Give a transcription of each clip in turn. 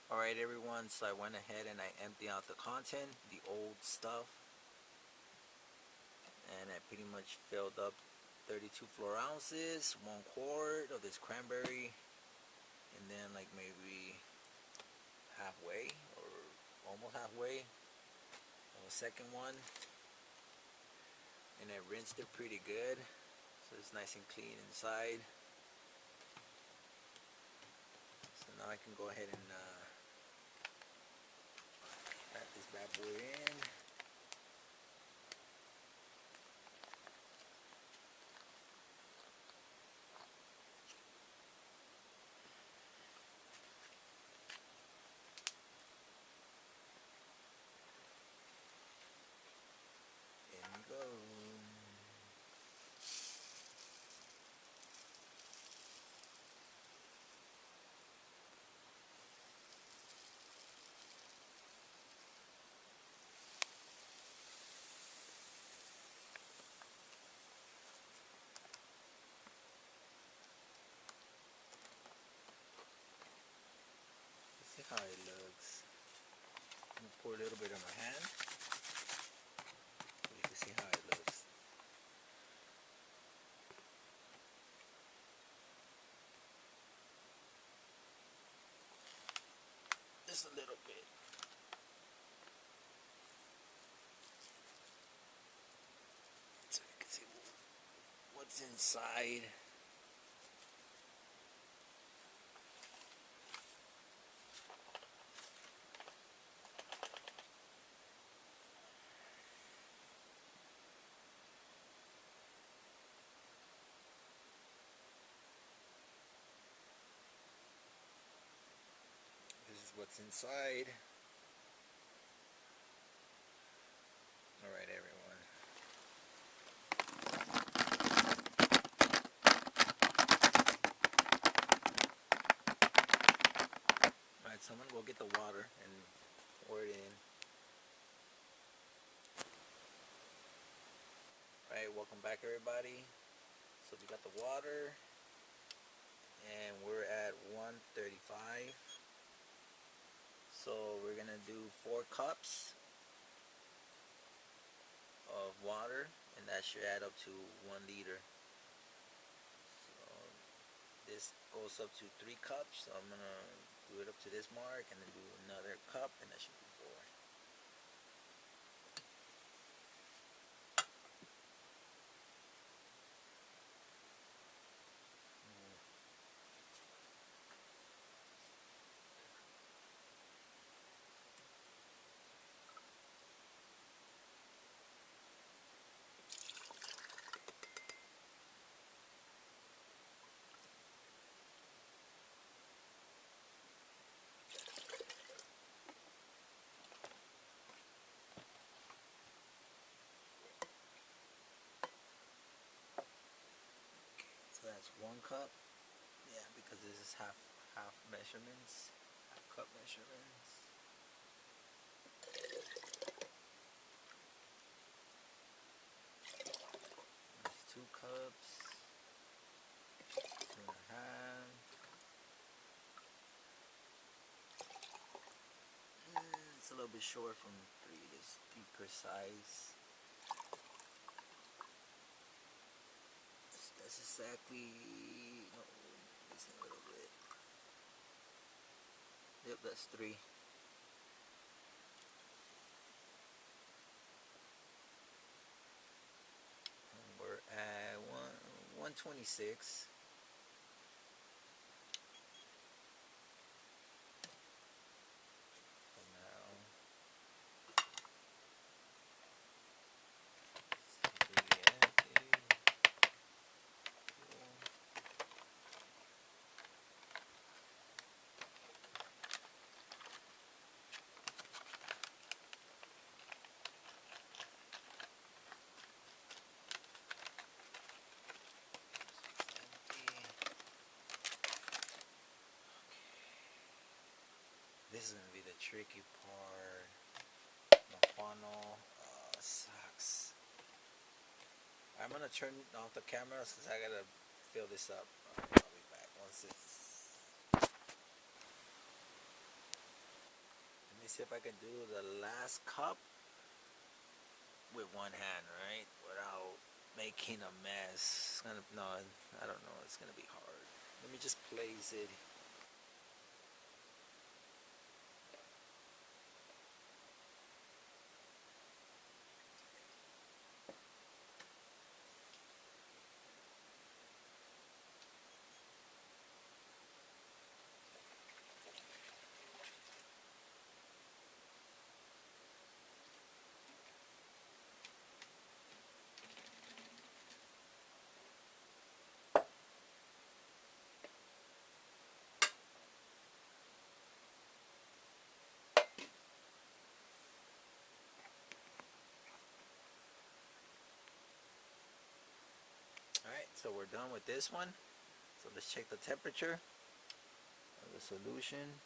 Alright everyone, so I went ahead and I emptied out the content, the old stuff, and I pretty much filled up 32 floor ounces, 1 quart of this cranberry, and then like maybe halfway or almost halfway of a second one, and I rinsed it pretty good so it's nice and clean inside. So now I can go ahead and wrap this bad boy in. There we go. See how it looks. I'm gonna pour a little bit on my hand so you can see how it looks. Just a little bit. So you can see what's inside. This is what's inside. Alright everyone. Alright, so I'm gonna go get the water and pour it in. Alright, welcome back everybody. So we got the water and we're at 135. So we're gonna do 4 cups of water, and that should add up to 1 liter. So this goes up to 3 cups. So I'm gonna do it up to this mark, and then do another cup, and that should be 4. So that's 1 cup. Yeah, because this is half measurements, half cup measurements. There's 2 cups, 2.5. It's a little bit short from 3. Just be precise. That's exactly, no, missing a little bit. Yep, that's 3. And we're at 126. So now, simply empty. Cool. This is gonna be the tricky part. The funnel sucks. I'm gonna turn off the camera since I gotta fill this up. Alright, I'll be back once it's. Let me see if I can do the last cup with one hand, right? Without making a mess. It's gonna, no, I don't know. It's gonna be hard. Let me just place it. Alright, so we're done with this one. So let's check the temperature of the solution.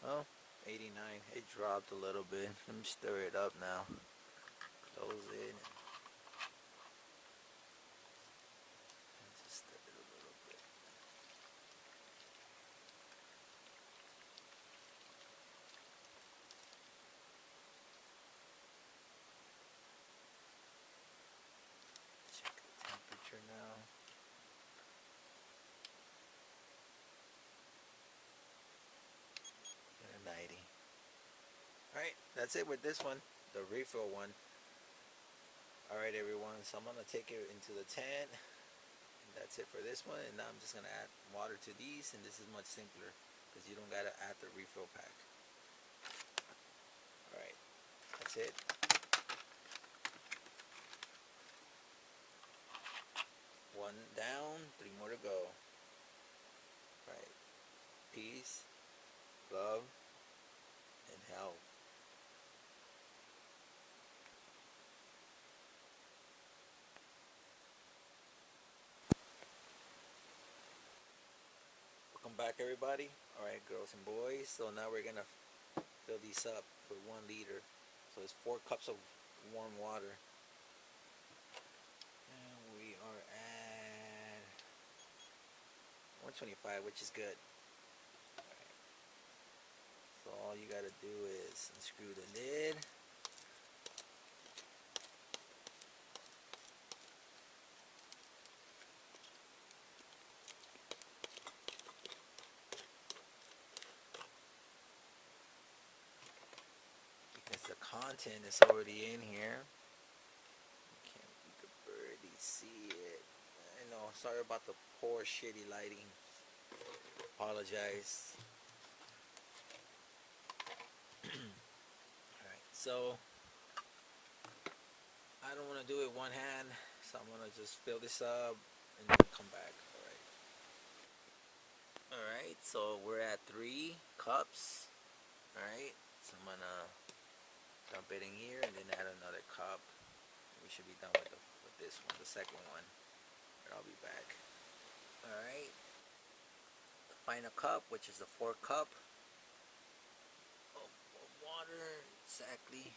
Oh, 89. It dropped a little bit. Let me stir it up now. Close it. Just stir it a little bit. Check the temperature now. 90. Alright, that's it with this one, the refill one. Alright everyone, so I'm going to take it into the tent. And that's it for this one. And now I'm just going to add water to these. And this is much simpler because you don't got to add the refill pack. Alright, that's it. One down, 3 more to go. Right. Peace, love, and health. Welcome back everybody. Alright girls and boys. So now we're going to fill these up with 1 liter. So it's 4 cups of warm water. And we are at 125, which is good. Alright. So all you gotta do is unscrew the lid. Because the content is already in here. You can barely see it. I know, sorry about the poor shitty lighting. Apologize. Alright, so I don't want to do it one hand, so I'm gonna just fill this up and then come back. Alright, so we're at 3 cups. Alright, so I'm gonna dump it in here and then add another cup. We should be done with this one, the second one. And I'll be back. Alright, the final cup, which is the 4th cup of water, exactly.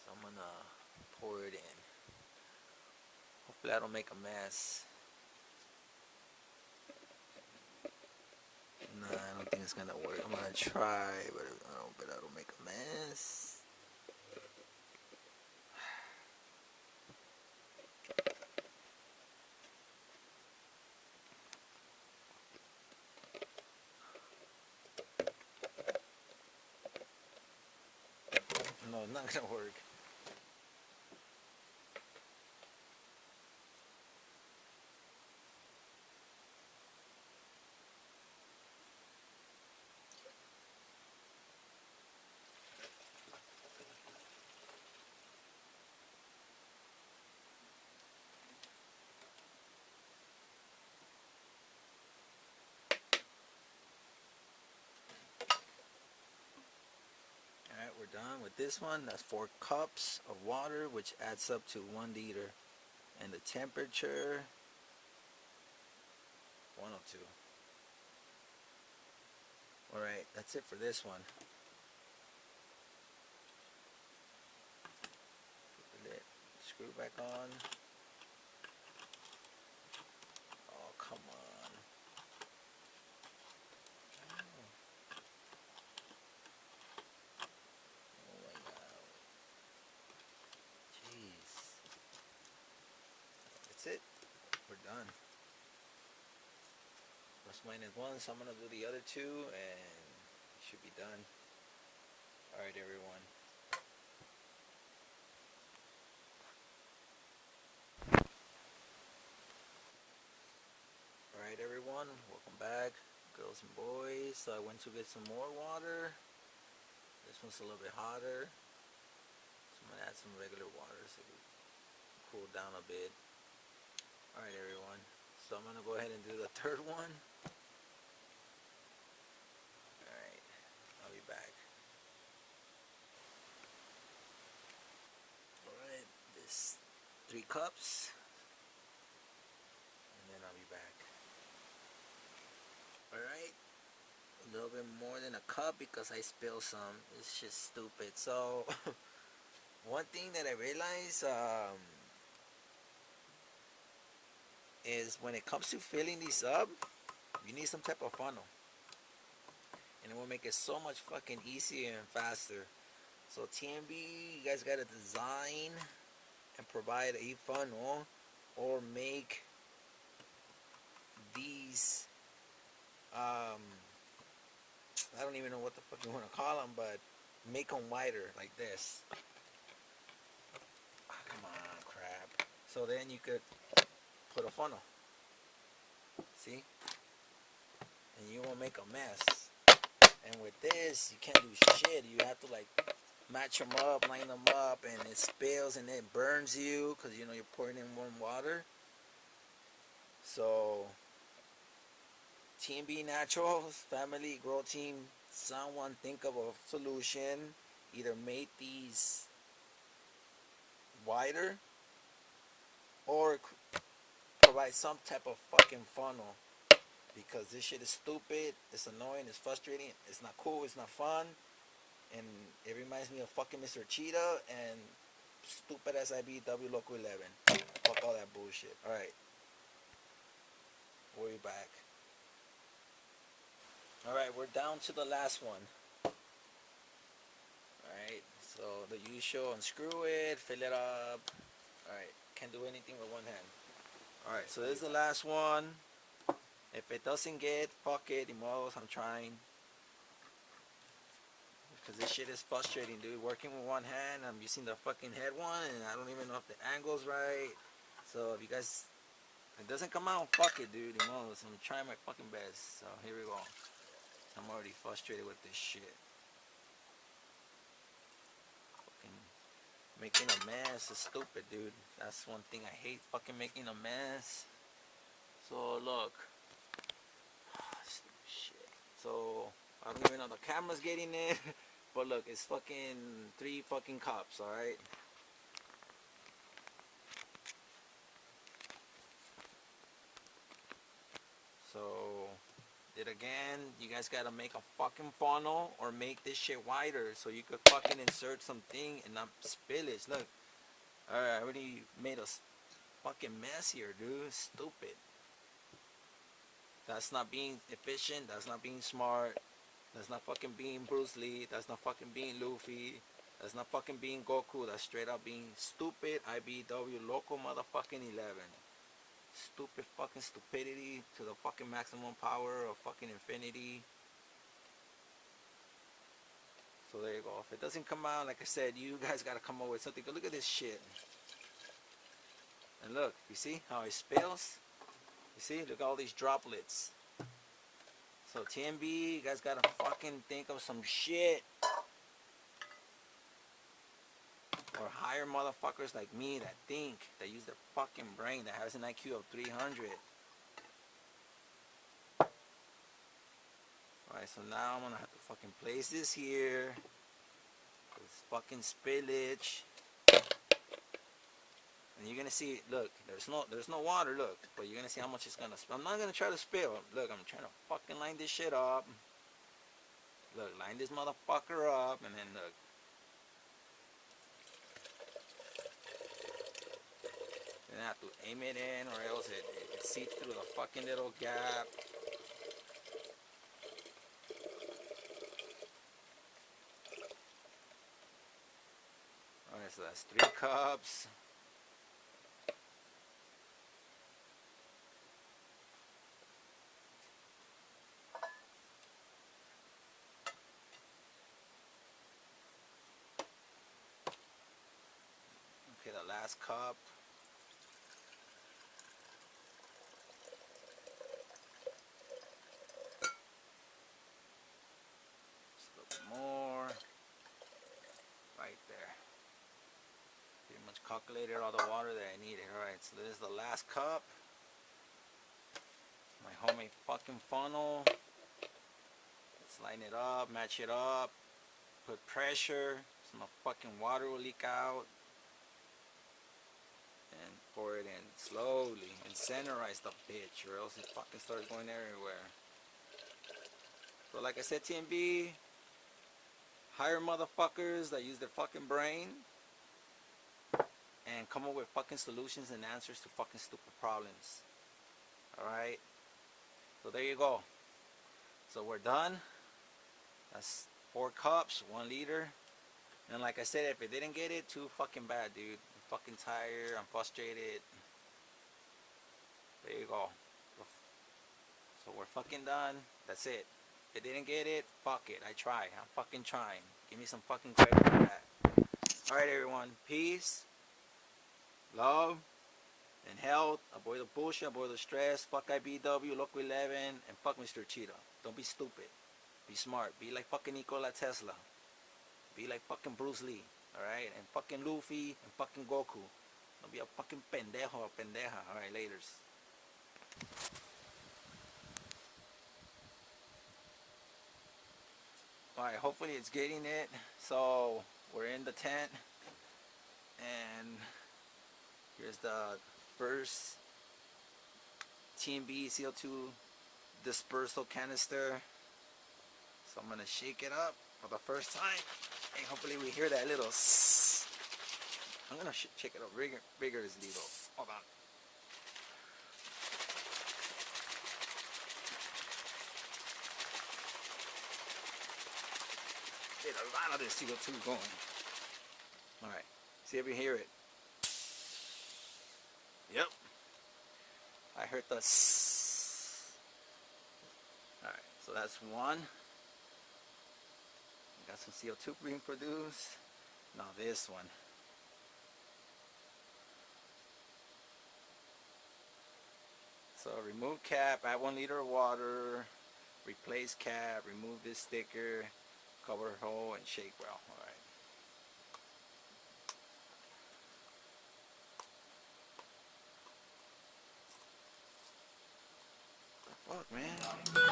So I'm gonna pour it in. Hopefully I don't make a mess. Nah, I don't think it's gonna work. I'm gonna try, but I don't make a mess. No, it's not gonna work. Alright, we're done with this one. That's 4 cups of water, which adds up to 1 liter. And the temperature, 102. Alright, that's it for this one. Put the lid, screw back on. Oh, come on. Oh my god. Jeez. That's it. We're done. Plus minus 1, so I'm going to do the other 2 and it should be done. Alright everyone. Alright everyone, welcome back, girls and boys. So I went to get some more water. This one's a little bit hotter. So I'm going to add some regular water so it cool down a bit. Alright everyone, so I'm going to go ahead and do the third one. Alright, I'll be back. Alright, this 3 cups. And then I'll be back. Alright, a little bit more than a cup because I spilled some. It's just stupid. So, one thing that I realized is when it comes to filling these up, you need some type of funnel. And it will make it so much fucking easier and faster. So TNB, you guys gotta design and provide a funnel or make these I don't even know what the fuck you want to call them, but make them wider like this. Oh, come on, crap. So then you could put a funnel. See? And you won't make a mess. And with this, you can't do shit. You have to like match them up, line them up, and it spills and it burns you because you know you're pouring in warm water. So TNB Naturals Family Grow Team, someone think of a solution. Either make these wider or provide some type of fucking funnel, because this shit is stupid, it's annoying, it's frustrating, it's not cool, it's not fun, and it reminds me of fucking Mr. Cheetah and stupid ass IBW Local 11. Fuck all that bullshit. Alright, we'll be back. Alright, we're down to the last one. Alright, so the usual, unscrew it, fill it up. Alright, can't do anything with one hand. Alright, so this is the last one. If it doesn't get, fuck it, emotes, I'm trying. Because this shit is frustrating, dude. Working with one hand, I'm using the fucking head one, and I don't even know if the angle's right. So if you guys, if it doesn't come out, fuck it, dude, emotes. I'm trying my fucking best. So here we go. I'm already frustrated with this shit. Fucking making a mess is stupid, dude. That's one thing I hate, fucking making a mess. So look. Stupid shit. So I don't even know the camera's getting it. But look, it's fucking 3 fucking cups, alright? So it again, you guys gotta make a fucking funnel or make this shit wider so you could fucking insert something and not spill it. Look, alright, I already made a fucking mess here, dude. Stupid. That's not being efficient, that's not being smart, that's not fucking being Bruce Lee, that's not fucking being Luffy, that's not fucking being Goku, that's straight up being stupid IBW Local motherfucking 11. Stupid fucking stupidity to the fucking maximum power of fucking infinity. So there you go. If it doesn't come out, like I said, you guys gotta come up with something. Go look at this shit. And look, you see how it spills? You see? Look at all these droplets. So TNB, you guys gotta fucking think of some shit. Or hire motherfuckers like me that think, that use their fucking brain, that has an IQ of 300. Alright, so now I'm gonna have to fucking place this here. This fucking spillage. And you're gonna see, look, there's no water, look, but you're gonna see how much it's gonna spill. I'm not gonna try to spill. Look, I'm trying to fucking line this shit up. Look, line this motherfucker up, and then look. Then I have to aim it in, or else it seeps through the fucking little gap. Alright, so that's 3 cups. Okay, the last cup. Just a little bit more. Right there. Pretty much calculated all the water that I needed. Alright, so this is the last cup. My homemade fucking funnel. Let's line it up, match it up, put pressure so no fucking water will leak out. And pour it in slowly and centerize the bitch, or else it fucking starts going everywhere. So like I said, TNB, hire motherfuckers that use their fucking brain and come up with fucking solutions and answers to fucking stupid problems. Alright, so there you go. So we're done. That's 4 cups, 1 liter. And like I said, if it didn't get it, too fucking bad, dude. I'm fucking tired, I'm frustrated. There you go. So we're fucking done. That's it. If it didn't get it, fuck it. I try. I'm fucking trying. Give me some fucking credit for that. Alright everyone, peace, love, and health. Avoid the bullshit, avoid the stress. Fuck IBW, Local 11, and fuck Mr. Cheetah. Don't be stupid. Be smart. Be like fucking Nikola Tesla. Be like fucking Bruce Lee. Alright? And fucking Luffy and fucking Goku. Don't be a fucking pendejo or pendeja. Alright, laters. Alright, hopefully it's getting it. So we're in the tent. And here's the first TNB CO2 dispersal canister. So I'm gonna shake it up for the first time, and hopefully we hear that little sss. I'm gonna shake it up vigorously though. Hold on. Get a lot of this CO2 going. Alright, see if you hear it. Yep. I heard the sss. Alright, so that's one. Got some CO2 being produced. Now this one. So remove cap, add 1 liter of water, replace cap, remove this sticker, cover hole, and shake well. Alright. Fuck, man.